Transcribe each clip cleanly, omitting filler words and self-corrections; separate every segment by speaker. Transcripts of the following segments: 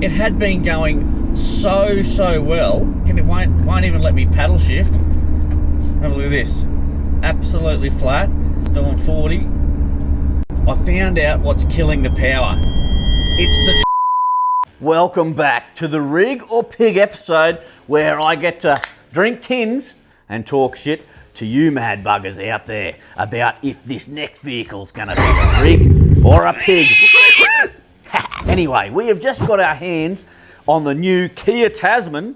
Speaker 1: It had been going so well, and it won't even let me paddle shift. Have a look at this. Absolutely flat. Still on 40. I found out what's killing the power. It's the... Welcome back to the Rig or Pig episode where I get to drink tins and talk shit to you mad buggers out there about if this next vehicle's going to be a rig or a pig. Anyway, we have just got our hands on the new Kia Tasman.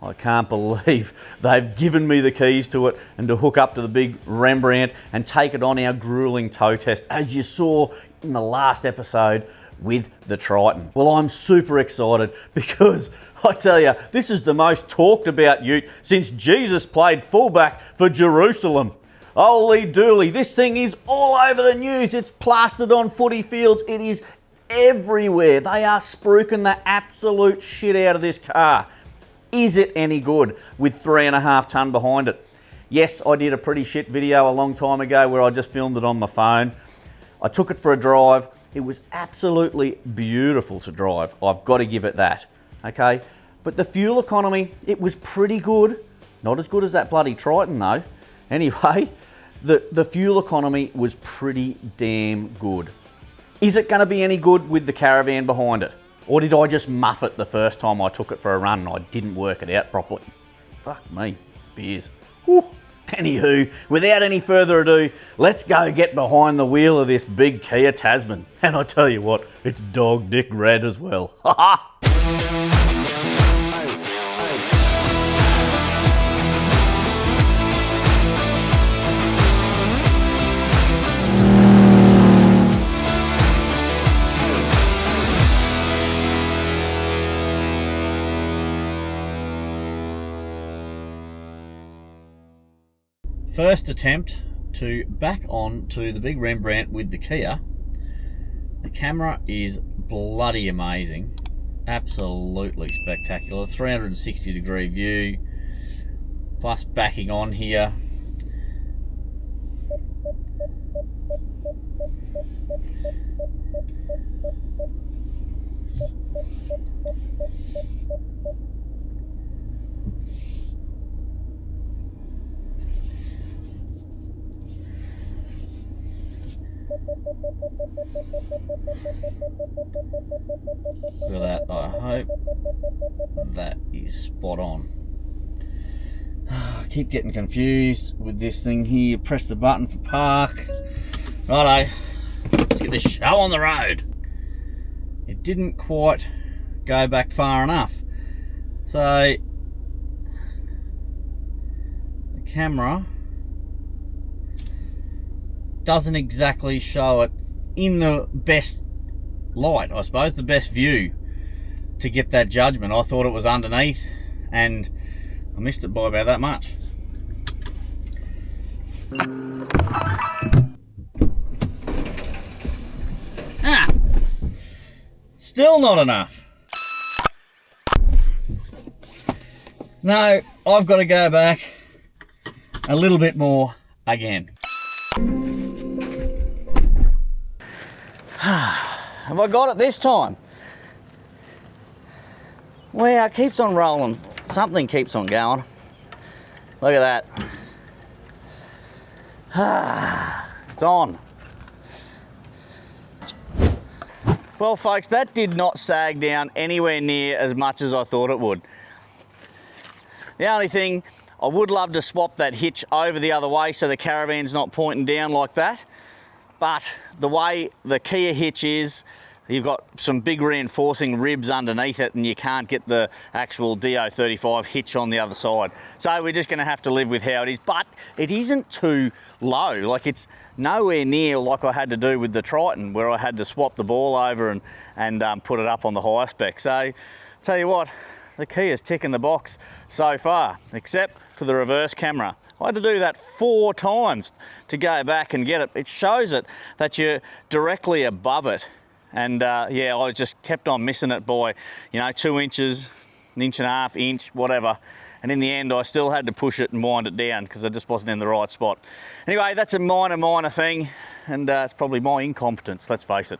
Speaker 1: I can't believe they've given me the keys to it and to hook up to the big Rembrandt and take it on our grueling tow test, as you saw in the last episode with the Triton. Well, I'm super excited because I tell you, this is the most talked about ute since Jesus played fullback for Jerusalem. Holy dooly, this thing is all over the news. It's plastered on footy fields. It is everywhere. They are spruiking the absolute shit out of this car. Is it any good with 3.5 tonne behind it? Yes, I did a pretty shit video a long time ago where I just filmed it on my phone. I took it for a drive. It was absolutely beautiful to drive. I've got to give it that, okay? But the fuel economy, it was pretty good. Not as good as that bloody Triton though. Anyway, the fuel economy was pretty damn good. Is it going to be any good with the caravan behind it? Or did I just muff it the first time I took it for a run and I didn't work it out properly? Fuck me, beers. Whew. Anywho, without any further ado, let's go get behind the wheel of this big Kia Tasman. And I tell you what, it's dog dick red as well. Ha ha! First attempt to back on to the big Rembrandt with the Kia. The camera is bloody amazing. Absolutely spectacular. 360 degree view. Plus backing on here. Look at that, I hope that is spot on. I keep getting confused with this thing here. Press the button for park. Righto, let's get this show on the road. It didn't quite go back far enough. So, the camera doesn't exactly show it in the best light, I suppose, the best view to get that judgment. I thought it was underneath and I missed it by about that much. Still not enough. No, I've got to go back a little bit more again. Have I got it this time? Well, it keeps on rolling. Something keeps on going. Look at that. It's on. Well, folks, that did not sag down anywhere near as much as I thought it would. The only thing, I would love to swap that hitch over the other way so the caravan's not pointing down like that. But the way the Kia hitch is, you've got some big reinforcing ribs underneath it and you can't get the actual DO35 hitch on the other side. So we're just going to have to live with how it is. But it isn't too low. Like, it's nowhere near like I had to do with the Triton, where I had to swap the ball over and put it up on the higher spec. So tell you what, the Kia's ticking the box so far, except for the reverse camera. I had to do that 4 times to go back and get it. It shows it that you're directly above it. And yeah, I just kept on missing it by, 2 inches, 1.5 inches, whatever. And in the end, I still had to push it and wind it down because I just wasn't in the right spot. Anyway, that's a minor thing, and it's probably my incompetence, let's face it.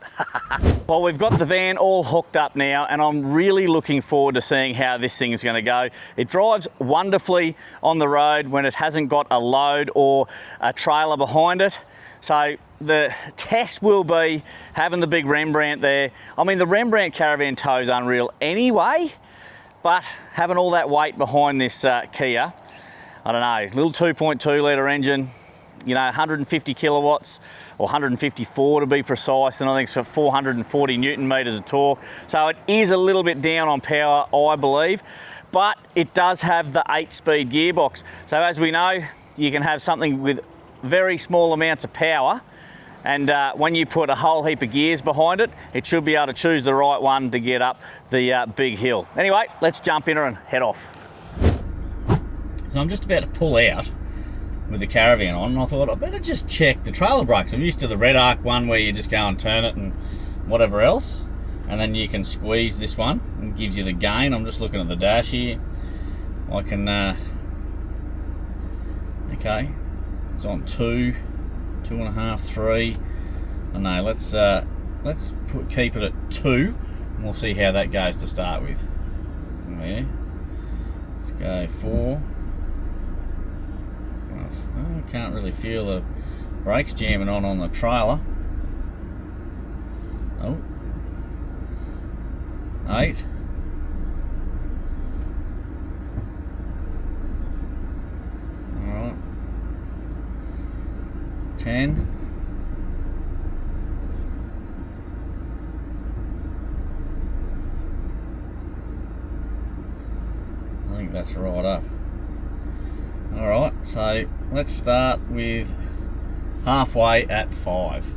Speaker 1: Well, we've got the van all hooked up now, and I'm really looking forward to seeing how this thing is going to go. It drives wonderfully on the road when it hasn't got a load or a trailer behind it. So the test will be having the big Rembrandt there. I mean, the Rembrandt caravan tow is unreal anyway, but having all that weight behind this Kia, I don't know, little 2.2 litre engine, you know, 150 kilowatts, or 154 to be precise, and I think it's 440 Newton meters of torque. So it is a little bit down on power, I believe, but it does have the 8-speed gearbox. So as we know, you can have something with very small amounts of power, and when you put a whole heap of gears behind it, it should be able to choose the right one to get up the big hill. Anyway, let's jump in her and head off. So I'm just about to pull out with the caravan on, and I thought I better just check the trailer brakes. I'm used to the red arc one where you just go and turn it and whatever else, and then you can squeeze this one and it gives you the gain. I'm just looking at the dash here. I can okay, it's on 2, 2.5, 3. I know, let's keep it at 2, and we'll see how that goes to start with. There, let's go 4. I can't really feel the brakes jamming on the trailer. Oh, 8. All right, 10. I think that's right up. Alright, so let's start with halfway at 5.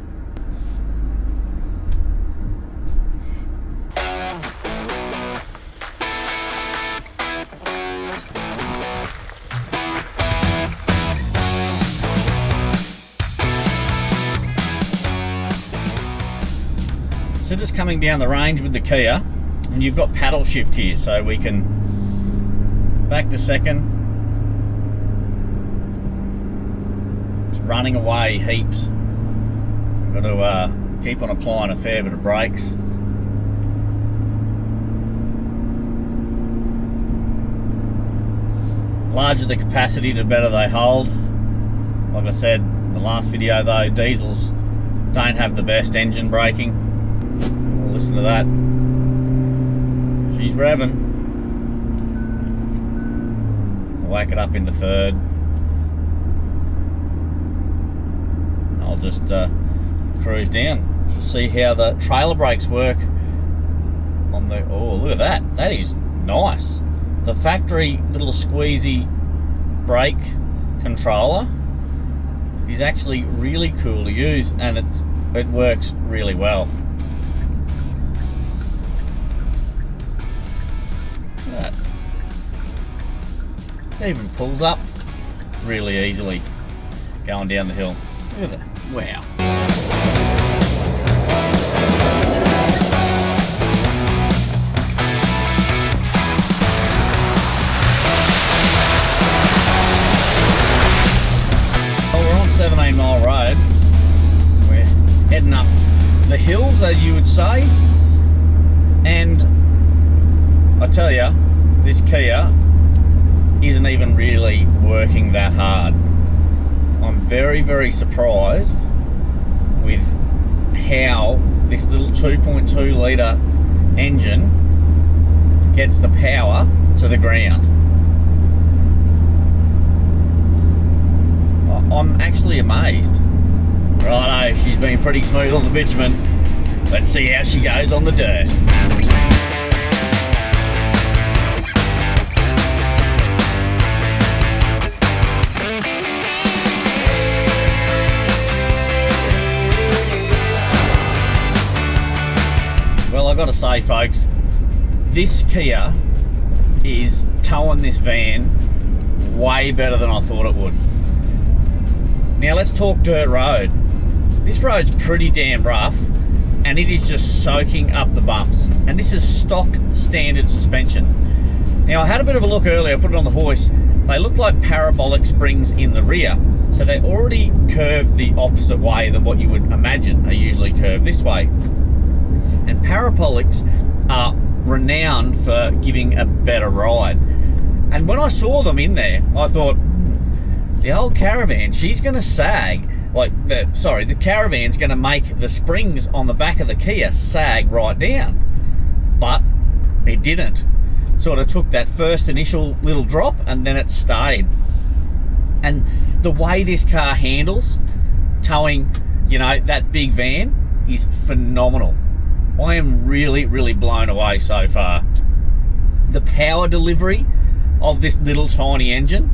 Speaker 1: So just coming down the range with the Kia, and you've got paddle shift here, so we can back to second. Running away heaps. Got to keep on applying a fair bit of brakes. Larger the capacity, the better they hold. Like I said in the last video though, diesels don't have the best engine braking. We'll listen to that. She's revving. Whack it up into third. I'll just cruise down to see how the trailer brakes work on the, oh look at that, that is nice. The factory little squeezy brake controller is actually really cool to use, and it works really well. Look at that. It even pulls up really easily going down the hill. Look at that. Wow. Well, we're on 17 Mile Road. We're heading up the hills, as you would say. And I tell you, this Kia isn't even really working that hard. I'm very surprised with how this little 2.2 litre engine gets the power to the ground. I'm actually amazed. Righto, she's been pretty smooth on the bitumen. Let's see how she goes on the dirt. Well, I've got to say, folks, this Kia is towing this van way better than I thought it would. Now let's talk dirt road. This road's pretty damn rough, and it is just soaking up the bumps. And this is stock standard suspension. Now I had a bit of a look earlier, I put it on the hoist. They look like parabolic springs in the rear. So they already curve the opposite way than what you would imagine they usually curve this way. And parabolics are renowned for giving a better ride. And when I saw them in there, I thought, the old caravan, she's going to sag, the caravan's going to make the springs on the back of the Kia sag right down. But it didn't. Sort of took that first initial little drop and then it stayed. And the way this car handles towing, you know, that big van is phenomenal. I am really, really blown away so far. The power delivery of this little tiny engine,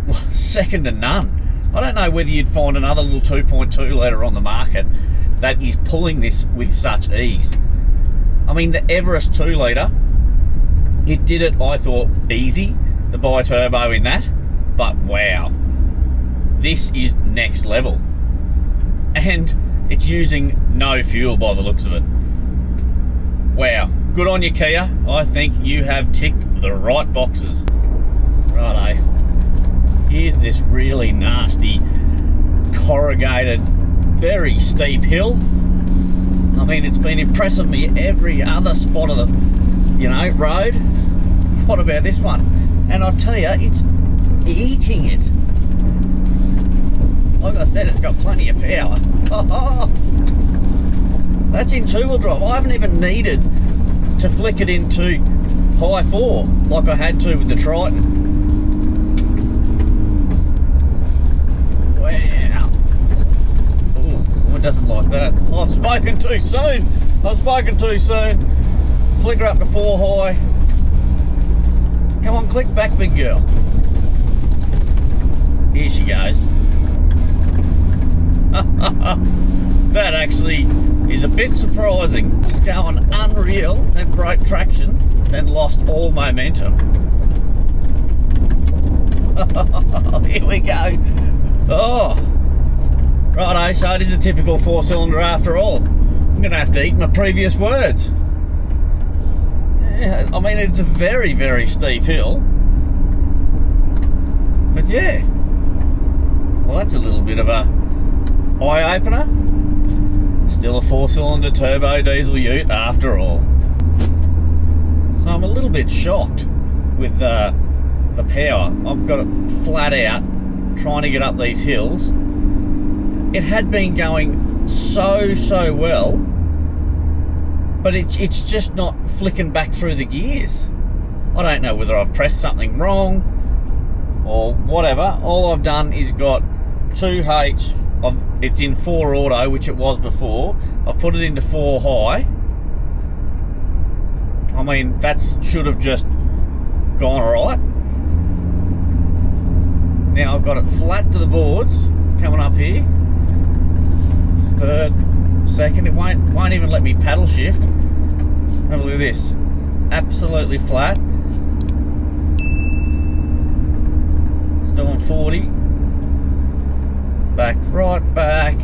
Speaker 1: well, second to none. I don't know whether you'd find another little 2.2 litre on the market that is pulling this with such ease. I mean, the Everest 2 litre, it did it, I thought, easy, the bi-turbo in that, but wow, this is next level. And it's using no fuel by the looks of it. Wow, good on you, Kia. I think you have ticked the right boxes. Righto, here's this really nasty, corrugated, very steep hill. I mean, it's been impressing me every other spot of the, you know, road. What about this one? And I'll tell you, it's eating it. Like I said, it's got plenty of power. That's in two-wheel drive. I haven't even needed to flick it into high 4 like I had to with the Triton. Wow. Ooh, who doesn't like that? Oh, I've spoken too soon. I've spoken too soon. Flicker up to 4 high. Come on, click back, big girl. Here she goes. That actually is a bit surprising. It's going unreal, then broke traction, then lost all momentum. Here we go. Oh, righto, so it is a typical 4-cylinder after all. I'm going to have to eat my previous words. Yeah, I mean, it's a very, very steep hill. But yeah, well, that's a little bit of a eye-opener. Still a 4-cylinder turbo diesel ute after all. So I'm a little bit shocked with the power. I've got it flat out trying to get up these hills. It had been going so well, but it's just not flicking back through the gears. I don't know whether I've pressed something wrong or whatever. All I've done is got 2H. It's in 4 auto, which it was before. I've put it into 4 high. I mean, that should have just gone alright. Now I've got it flat to the boards coming up here. It's third, second. It won't even let me paddle shift. Have a look at this. Absolutely flat. It's doing 40. Back, right back.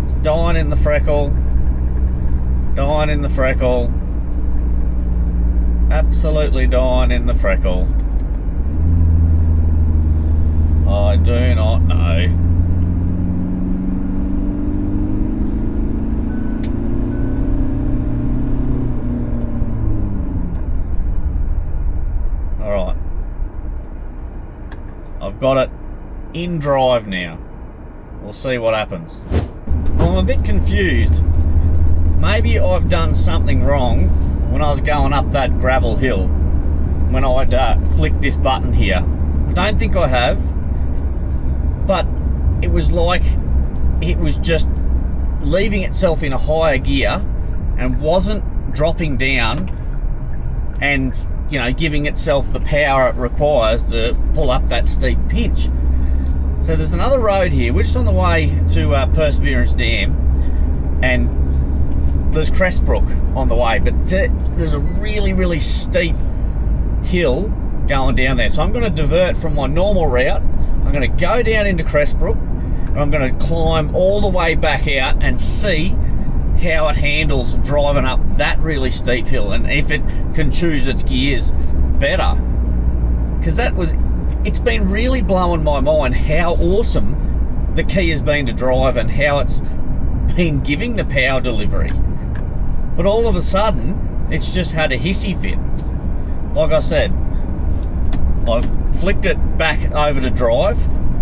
Speaker 1: It's dying in the freckle. Dying in the freckle. Absolutely dying in the freckle. I do not know. Alright. I've got it in drive now. We'll see what happens. Well, I'm a bit confused. Maybe I've done something wrong when I was going up that gravel hill when I'd flicked this button here. I don't think I have, but it was like it was just leaving itself in a higher gear and wasn't dropping down and, you know, giving itself the power it requires to pull up that steep pinch. So there's another road here. We're just on the way to Perseverance Dam, and there's Crestbrook on the way, but there's a really, really steep hill going down there. So I'm going to divert from my normal route. I'm going to go down into Crestbrook, and I'm going to climb all the way back out and see how it handles driving up that really steep hill, and if it can choose its gears better. Because it's been really blowing my mind how awesome the Kia's been to drive and how it's been giving the power delivery. But all of a sudden, it's just had a hissy fit. Like I said, I've flicked it back over to drive.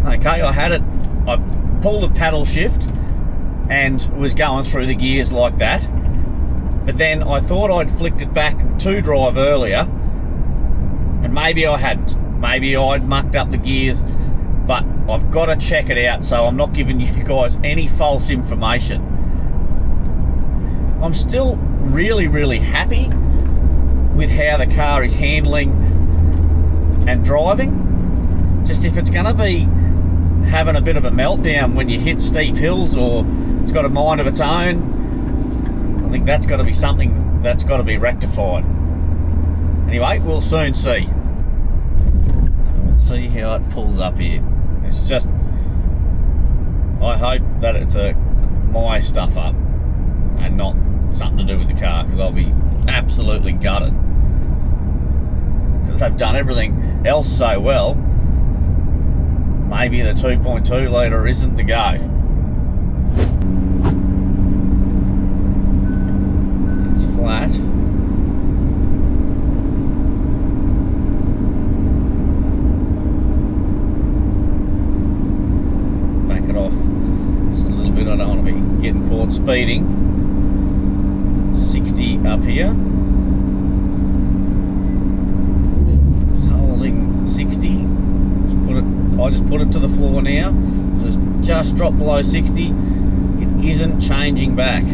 Speaker 1: Okay, I pulled a paddle shift and was going through the gears like that. But then I thought I'd flicked it back to drive earlier, and maybe I hadn't. Maybe I'd mucked up the gears, but I've got to check it out so I'm not giving you guys any false information. I'm still really, really happy with how the car is handling and driving. Just if it's going to be having a bit of a meltdown when you hit steep hills, or it's got a mind of its own, I think that's got to be something that's got to be rectified. Anyway, we'll soon see. We'll see how it pulls up here. It's just, I hope that it's my stuff up and not something to do with the car, because I'll be absolutely gutted. Because they've done everything else so well, maybe the 2.2 litre isn't the go. It's flat. Back it off just a little bit. I don't want to be getting caught speeding. 60 up here. It's holding 60. I just put it to the floor now. So it's just dropped below 60. It isn't changing back.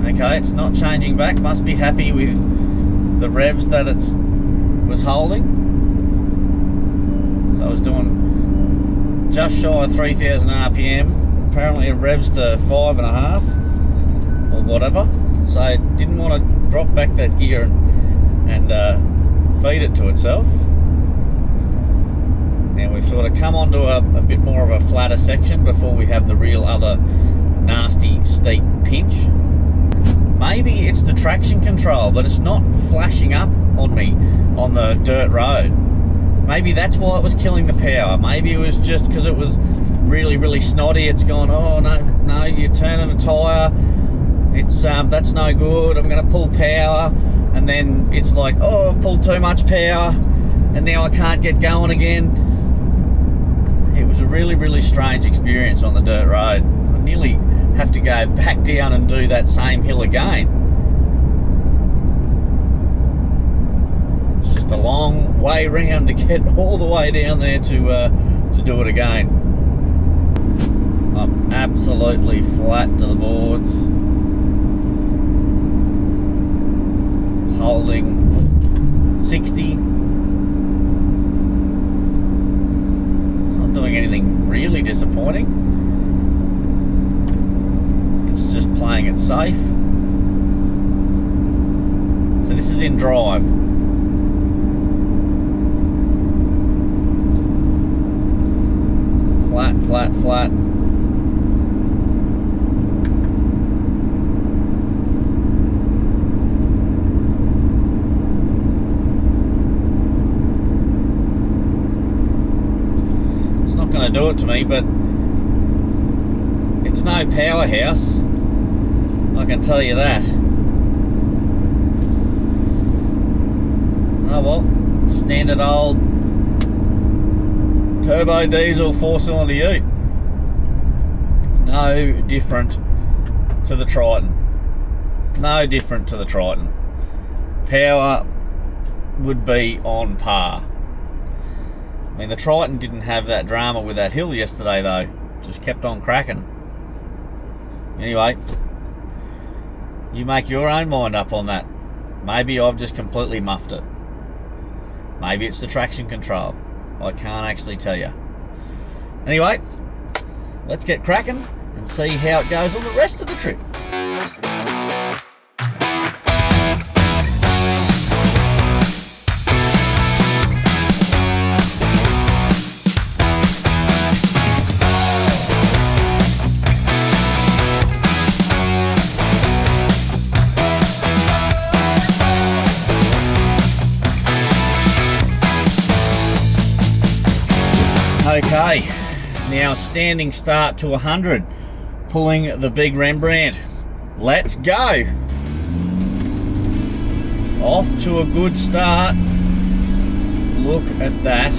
Speaker 1: Okay, it's not changing back. Must be happy with the revs that it was holding. So I was doing just shy of 3,000 RPM. Apparently it revs to 5.5 or whatever. So I didn't want to drop back that gear and feed it to itself. Now we've sort of come onto a bit more of a flatter section before we have the real other nasty steep pinch. Maybe it's the traction control, but it's not flashing up on me on the dirt road. Maybe that's why it was killing the power. Maybe it was just because it was really, really snotty. It's gone, oh no, you're turning a tyre. It's that's no good. I'm going to pull power, and then it's like, oh, I've pulled too much power, and now I can't get going again. It was a really, really strange experience on the dirt road. I nearly have to go back down and do that same hill again. It's just a long way round to get all the way down there to do it again. I'm absolutely flat to the boards. It's holding 60. Doing anything really disappointing. It's just playing it safe. So this is in drive. Flat, flat, flat. Going to do it to me, but it's no powerhouse, I can tell you that. Oh well, standard old turbo diesel 4-cylinder ute. No different to the Triton. No different to the Triton. Power would be on par. I mean, the Triton didn't have that drama with that hill yesterday though. Just kept on cracking. Anyway, you make your own mind up on that. Maybe I've just completely muffed it. Maybe it's the traction control. I can't actually tell you. Anyway, let's get cracking and see how it goes on the rest of the trip. Okay, now standing start to 100, pulling the big Rembrandt. Let's go. Off to a good start. Look at that.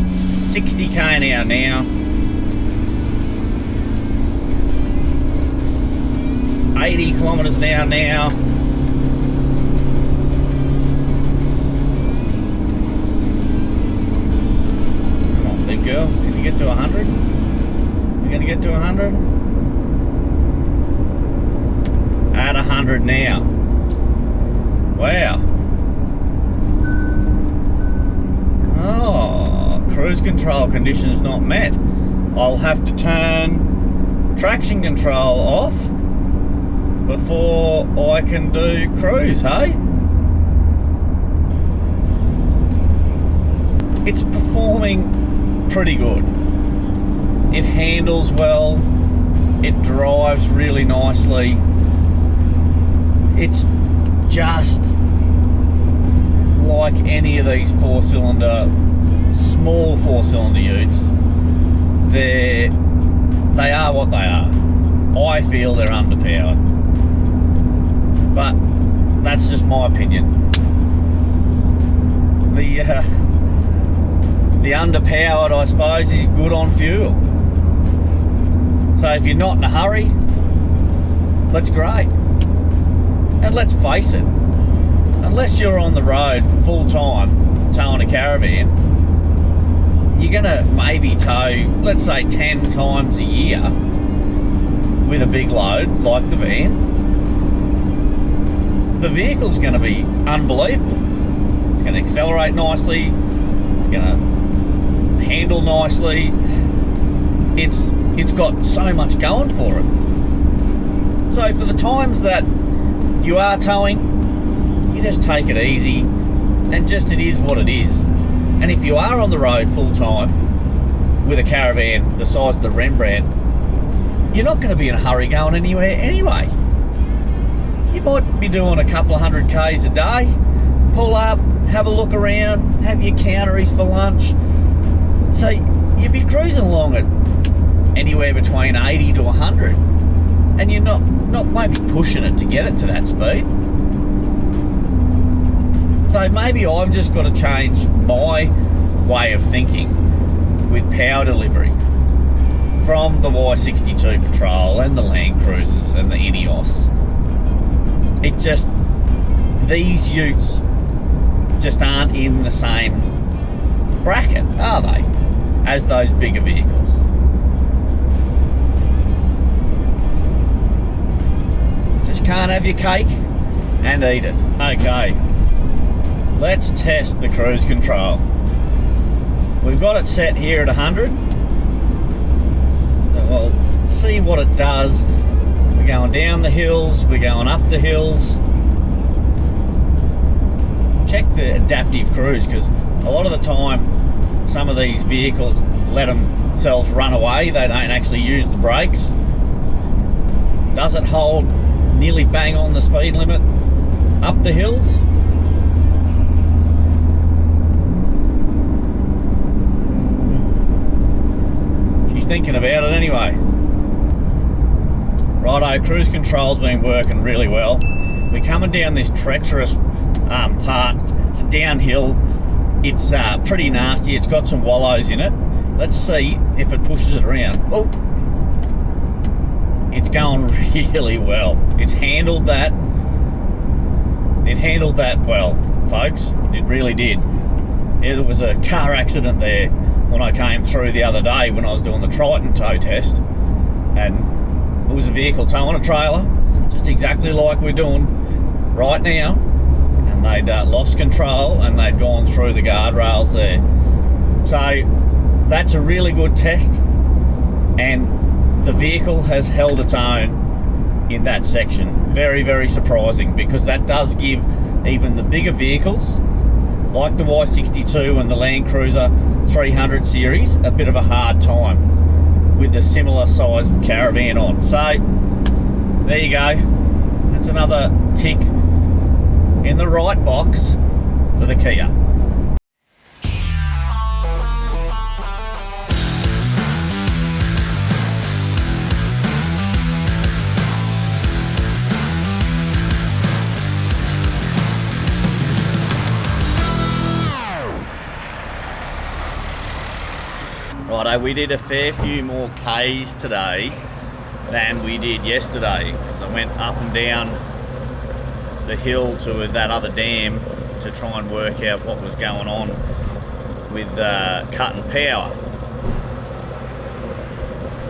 Speaker 1: 60k an hour now. 80 kilometers an hour now. Come on, big girl. Can you get to 100? You're gonna get to 100? At 100 now. Wow. Oh, cruise control conditions not met. I'll have to turn traction control off before I can do cruise, hey? It's performing pretty good. It handles well. It drives really nicely. It's just like any of these small four-cylinder utes. They are what they are. I feel they're underpowered, but that's just my opinion. The underpowered, I suppose, is good on fuel. So if you're not in a hurry, that's great. And let's face it, unless you're on the road full time towing a caravan, you're gonna maybe tow, let's say 10 times a year with a big load like the van. The vehicle's gonna be unbelievable. It's gonna accelerate nicely, it's gonna handle nicely. It's got so much going for it. So for the times that you are towing, you just take it easy, and just it is what it is. And if you are on the road full time with a caravan the size of the Rembrandt, you're not going to be in a hurry going anywhere anyway. You might be doing a couple of 100 k's a day, pull up, have a look around, have your counteries for lunch. So you'd be cruising along at anywhere between 80 to 100, and you're not maybe pushing it to get it to that speed. So maybe I've just got to change my way of thinking with power delivery from the Y62 Patrol and the Land Cruisers and the Ineos. These utes just aren't in the same bracket, are they, as those bigger vehicles. Just can't have your cake and eat it. Okay, let's test the cruise control. We've got it set here at 100. So we'll see what it does. We're going down the hills, we're going up the hills. Check the adaptive cruise, because a lot of the time some of these vehicles let themselves run away. They don't actually use the brakes. Does it hold nearly bang on the speed limit up the hills? She's thinking about it anyway. Righto, cruise control's been working really well. We're coming down this treacherous part. It's a downhill. It's pretty nasty. It's got some wallows in it. Let's see if it pushes it around. Oh, it's going really well. It's handled that. It handled that well, folks. It really did. There was a car accident there when I came through the other day when I was doing the Triton tow test, and it was a vehicle towing a trailer, just exactly like we're doing right now, and they'd lost control and they'd gone through the guardrails there. So that's a really good test, and the vehicle has held its own in that section. Very, very surprising, because that does give even the bigger vehicles like the Y62 and the Land Cruiser 300 series a bit of a hard time with a similar size caravan on. So there you go. That's another tick in the right box for the Kia. Righto, we did a fair few more Ks today than we did yesterday. So I went up and down the hill to that other dam to try and work out what was going on with cut and power.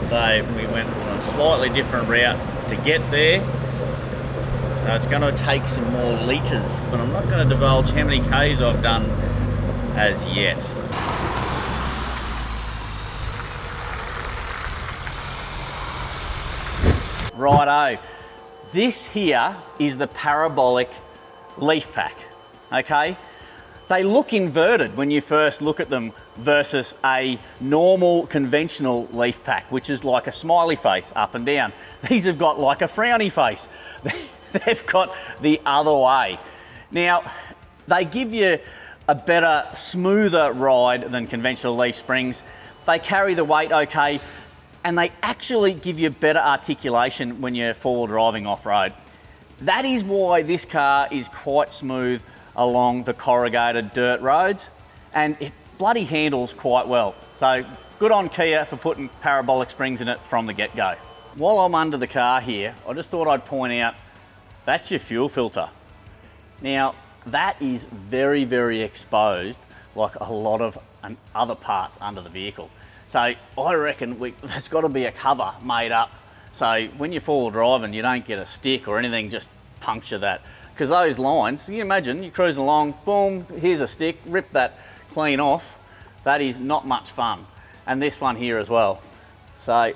Speaker 1: So we went on a slightly different route to get there. So it's going to take some more litres, but I'm not going to divulge how many Ks I've done as yet. Righto, this here is the parabolic leaf pack, okay? They look inverted when you first look at them versus a normal conventional leaf pack, which is like a smiley face up and down. These have got like a frowny face. They've got the other way. Now, they give you a better, smoother ride than conventional leaf springs. They carry the weight okay, and they actually give you better articulation when you're forward driving off-road. That is why this car is quite smooth along the corrugated dirt roads, and it bloody handles quite well. So good on Kia for putting parabolic springs in it from the get-go. While I'm under the car here, I just thought I'd point out, that's your fuel filter. Now, that is very, very exposed, like a lot of other parts under the vehicle. So I reckon there's got to be a cover made up so when you're forward driving, you don't get a stick or anything just puncture that. Because those lines, you imagine you're cruising along, boom, here's a stick, rip that clean off. That is not much fun. And this one here as well. So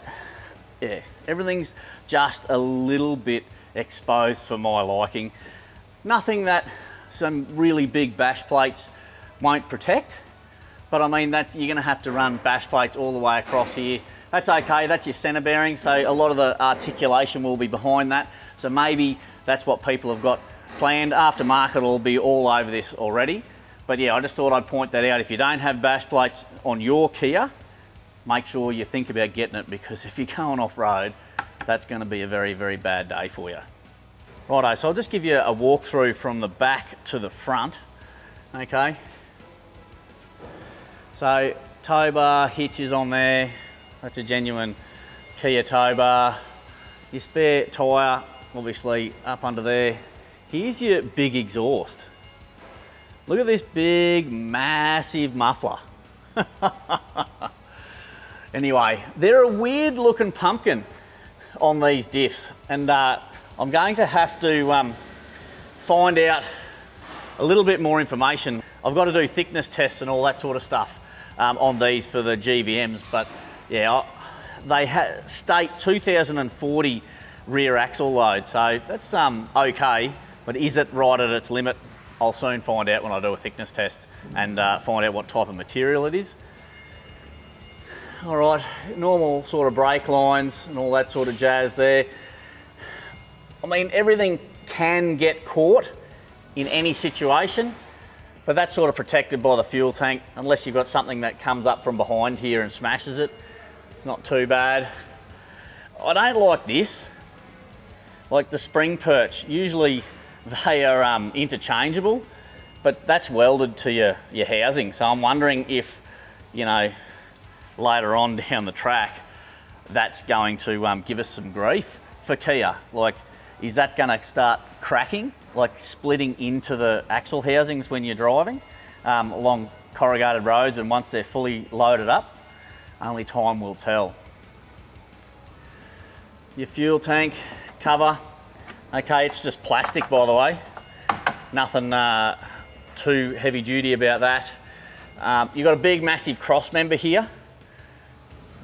Speaker 1: yeah, everything's just a little bit exposed for my liking. Nothing that some really big bash plates won't protect, but I mean, you're gonna have to run bash plates all the way across here. That's okay, that's your center bearing, so a lot of the articulation will be behind that. So maybe that's what people have got planned. Aftermarket will be all over this already. But yeah, I just thought I'd point that out. If you don't have bash plates on your Kia, make sure you think about getting it, because if you're going off-road, that's gonna be a very, very bad day for you. Righto, so I'll just give you a walkthrough from the back to the front, okay? So tow bar, hitches on there. That's a genuine Kia tow bar. Your spare tyre, obviously up under there. Here's your big exhaust. Look at this big, massive muffler. Anyway, they're a weird looking pumpkin on these diffs, and I'm going to have to find out a little bit more information. I've got to do thickness tests and all that sort of stuff on these for the GVMs, but yeah, they state 2040 rear axle load, so that's okay, but is it right at its limit? I'll soon find out when I do a thickness test and find out what type of material it is. All right, normal sort of brake lines and all that sort of jazz there. I mean, everything can get caught in any situation, but that's sort of protected by the fuel tank, unless you've got something that comes up from behind here and smashes it. It's not too bad. I don't like this, like the spring perch. Usually they are interchangeable, but that's welded to your housing. So I'm wondering if, you know, later on down the track, that's going to give us some grief for Kia. Like, is that going to start cracking, like splitting into the axle housings when you're driving along corrugated roads, and once they're fully loaded up? Only time will tell. Your fuel tank cover, okay, it's just plastic, by the way. Nothing too heavy duty about that. You've got a big, massive cross member here.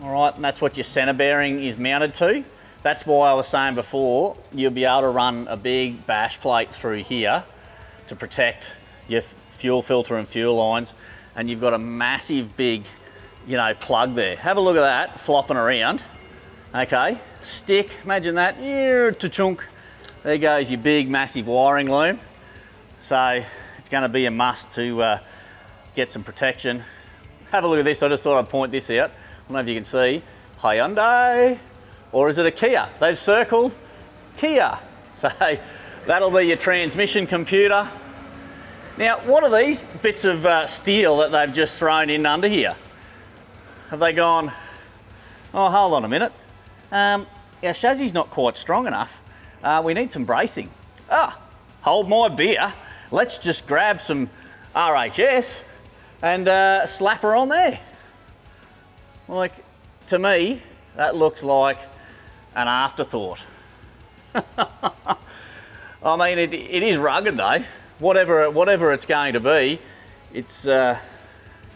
Speaker 1: All right, and that's what your center bearing is mounted to. That's why I was saying before, you'll be able to run a big bash plate through here to protect your fuel filter and fuel lines. And you've got a massive big, you know, plug there. Have a look at that, flopping around. Okay, stick, imagine that, ta-chunk. There goes your big, massive wiring loom. So it's gonna be a must to get some protection. Have a look at this, I just thought I'd point this out. I don't know if you can see, Hyundai, or is it a Kia? They've circled Kia. So that'll be your transmission computer. Now, what are these bits of steel that they've just thrown in under here? have they gone, oh, hold on a minute. Our chassis is not quite strong enough. We need some bracing. Ah, hold my beer. Let's just grab some RHS and slap her on there. Like, to me, that looks like an afterthought. I mean, it is rugged though. Whatever it's going to be, it's going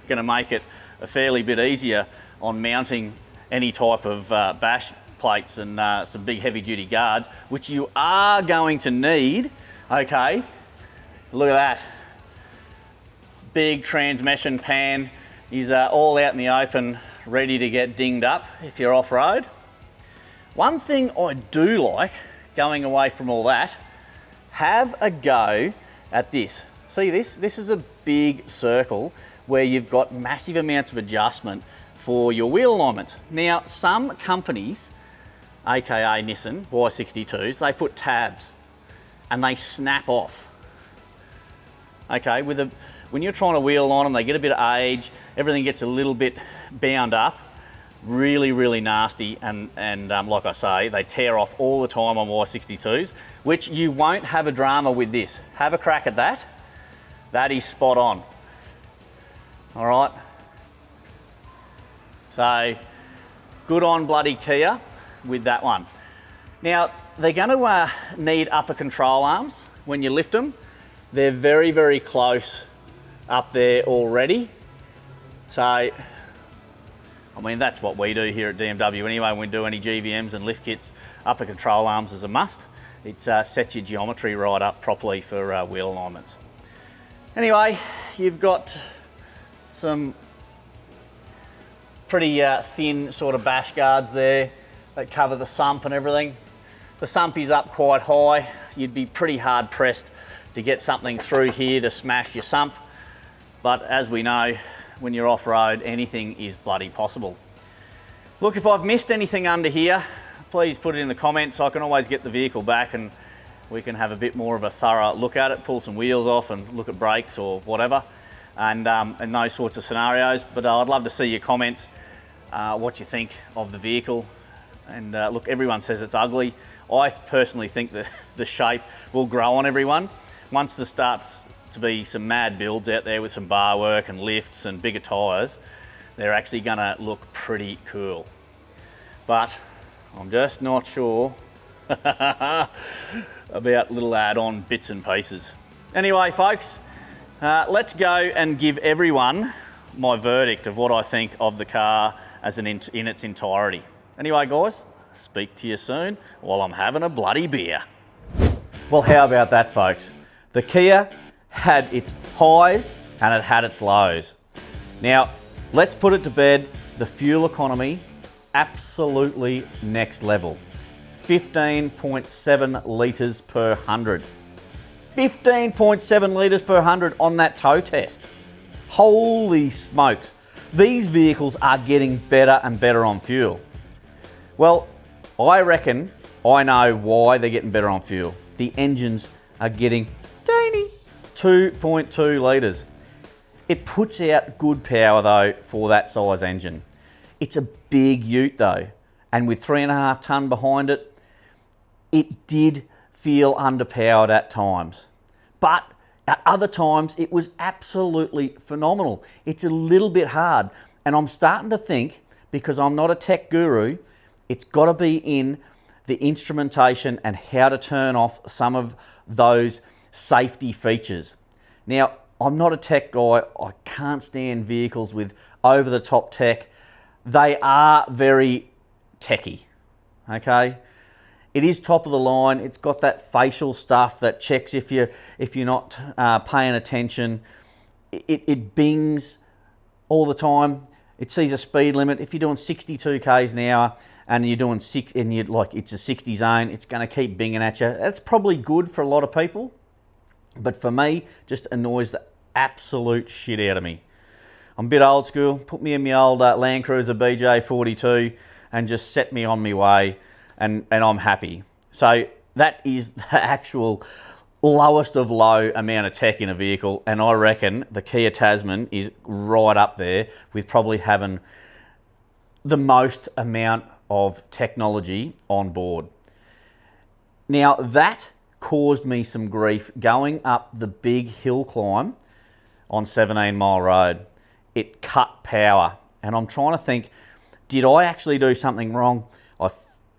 Speaker 1: to make it a fairly bit easier on mounting any type of bash plates and some big heavy duty guards, which you are going to need. Okay, look at that. Big transmission pan is all out in the open, ready to get dinged up if you're off-road. One thing I do like, going away from all that, have a go at this. See this? This is a big circle where you've got massive amounts of adjustment for your wheel alignments. Now, some companies, aka Nissan Y62s, they put tabs and they snap off. Okay, when you're trying to wheel on them, they get a bit of age, everything gets a little bit bound up, really nasty, and like I say, they tear off all the time on Y62s, which you won't have a drama with this. Have a crack at that. That is spot on. All right. So, good on bloody Kia with that one. Now, they're going to need upper control arms when you lift them. They're very close up there already. So, I mean, that's what we do here at DMW anyway. When we do any GVMs and lift kits, upper control arms is a must. It sets your geometry right up properly for wheel alignments. Anyway, you've got some pretty thin sort of bash guards there that cover the sump and everything. The sump is up quite high. You'd be pretty hard pressed to get something through here to smash your sump. But as we know, when you're off-road, anything is bloody possible. Look, if I've missed anything under here, please put it in the comments so I can always get the vehicle back and we can have a bit more of a thorough look at it, pull some wheels off and look at brakes or whatever, and those sorts of scenarios. But I'd love to see your comments, what you think of the vehicle. And look, everyone says it's ugly. I personally think that the shape will grow on everyone. Once there starts to be some mad builds out there with some bar work and lifts and bigger tyres, they're actually gonna look pretty cool. But I'm just not sure about little add-on bits and pieces. Anyway, folks, let's go and give everyone my verdict of what I think of the car as in its entirety. Anyway, guys, speak to you soon while I'm having a bloody beer. Well, how about that, folks? The Kia had its highs and it had its lows. Now, let's put it to bed. The fuel economy, absolutely next level. 15.7 litres per 100. 15.7 litres per 100 on that tow test. Holy smokes. These vehicles are getting better and better on fuel. Well, I reckon I know why they're getting better on fuel. The engines are getting tiny, 2.2 litres. It puts out good power though for that size engine. It's a big ute though, and with 3.5 tonne behind it, it did feel underpowered at times. But at other times, it was absolutely phenomenal. It's a little bit hard, and I'm starting to think, because I'm not a tech guru, it's got to be in the instrumentation and how to turn off some of those safety features. Now, I'm not a tech guy. I can't stand vehicles with over-the-top tech. They are very techy, okay? It is top of the line. It's got that facial stuff that checks if you're not paying attention. It bings all the time. It sees a speed limit. If you're doing 62 k's an hour and you're doing it's a 60 zone, it's going to keep binging at you. That's probably good for a lot of people, but for me, just annoys the absolute shit out of me. I'm a bit old school. Put me in my old Land Cruiser BJ42 and just set me on my way, and I'm happy. So that is the actual lowest of low amount of tech in a vehicle, and I reckon the Kia Tasman is right up there with probably having the most amount of technology on board. Now that caused me some grief going up the big hill climb on 17 Mile Road. It cut power, and I'm trying to think, did I actually do something wrong? I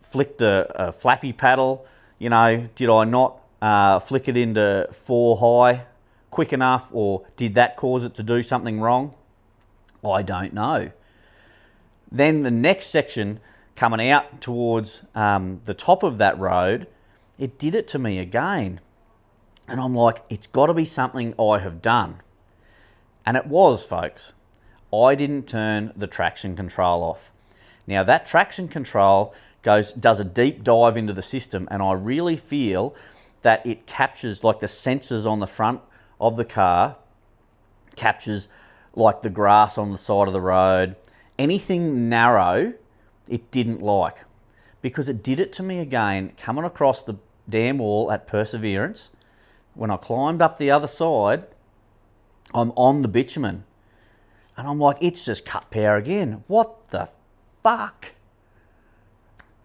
Speaker 1: flicked a flappy paddle, you know, did I not flick it into 4 high quick enough, or did that cause it to do something wrong? I don't know. Then the next section coming out towards the top of that road, it did it to me again. And I'm like, it's got to be something I have done. And it was, folks. I didn't turn the traction control off. Now that traction control does a deep dive into the system, and I really feel that it captures, like the sensors on the front of the car, captures like the grass on the side of the road. Anything narrow, it didn't like, because it did it to me again coming across the dam wall at Perseverance. When I climbed up the other side, I'm on the bitumen, and I'm like, it's just cut power again. What the fuck?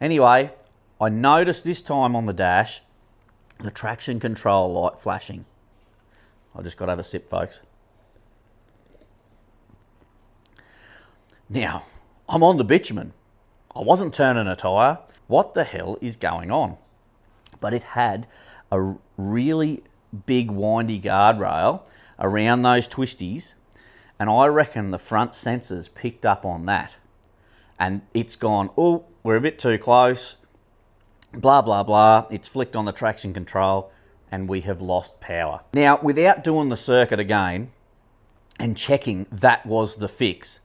Speaker 1: Anyway, I noticed this time on the dash, the traction control light flashing. I just got to have a sip, folks. Now, I'm on the bitumen. I wasn't turning a tyre. What the hell is going on? But it had a really big windy guardrail around those twisties, and I reckon the front sensors picked up on that. And it's gone, oh, we're a bit too close, blah, blah, blah. It's flicked on the traction control, and we have lost power. Now, without doing the circuit again and checking that was the fix,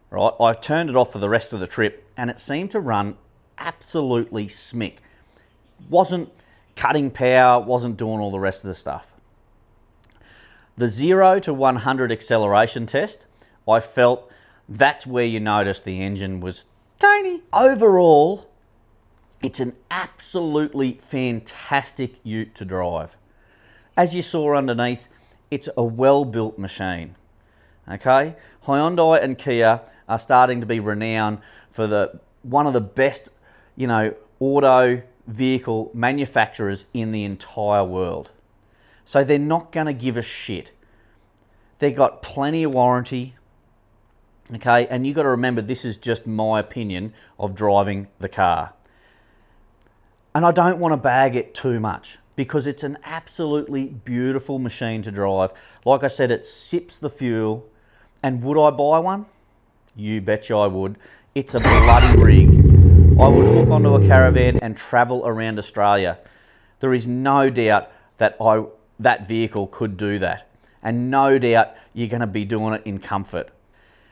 Speaker 1: right, I turned it off for the rest of the trip, and it seemed to run absolutely smick. Wasn't cutting power, wasn't doing all the rest of the stuff. The 0 to 100 acceleration test, I felt that's where you notice the engine was tiny. Overall, it's an absolutely fantastic ute to drive. As you saw underneath, it's a well-built machine. Okay, Hyundai and Kia are starting to be renowned for one of the best, you know, auto vehicle manufacturers in the entire world. So they're not going to give a shit. They've got plenty of warranty. Okay, and you got to remember, this is just my opinion of driving the car. And I don't want to bag it too much, because it's an absolutely beautiful machine to drive. Like I said, it sips the fuel. And would I buy one? You betcha I would. It's a bloody rig. I would hook onto a caravan and travel around Australia. There is no doubt that that vehicle could do that. And no doubt you're going to be doing it in comfort.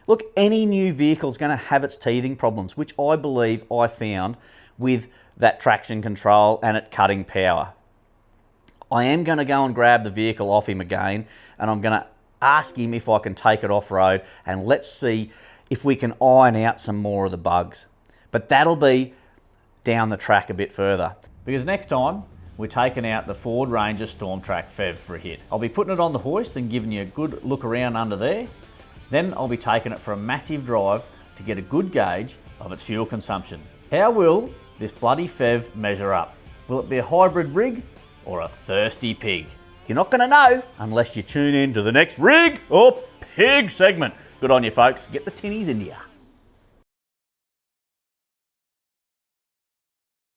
Speaker 1: Look, any new vehicle is going to have its teething problems, which I believe I found with that traction control and it cutting power. I am going to go and grab the vehicle off him again, and I'm going to ask him if I can take it off-road, and let's see if we can iron out some more of the bugs. But that'll be down the track a bit further. Because next time, we're taking out the Ford Ranger Stormtrack PHEV for a hit. I'll be putting it on the hoist and giving you a good look around under there. Then I'll be taking it for a massive drive to get a good gauge of its fuel consumption. How will this bloody PHEV measure up? Will it be a hybrid rig or a thirsty pig? You're not going to know unless you tune in to the next rig or pig segment. Good on you, folks. Get the tinnies into you.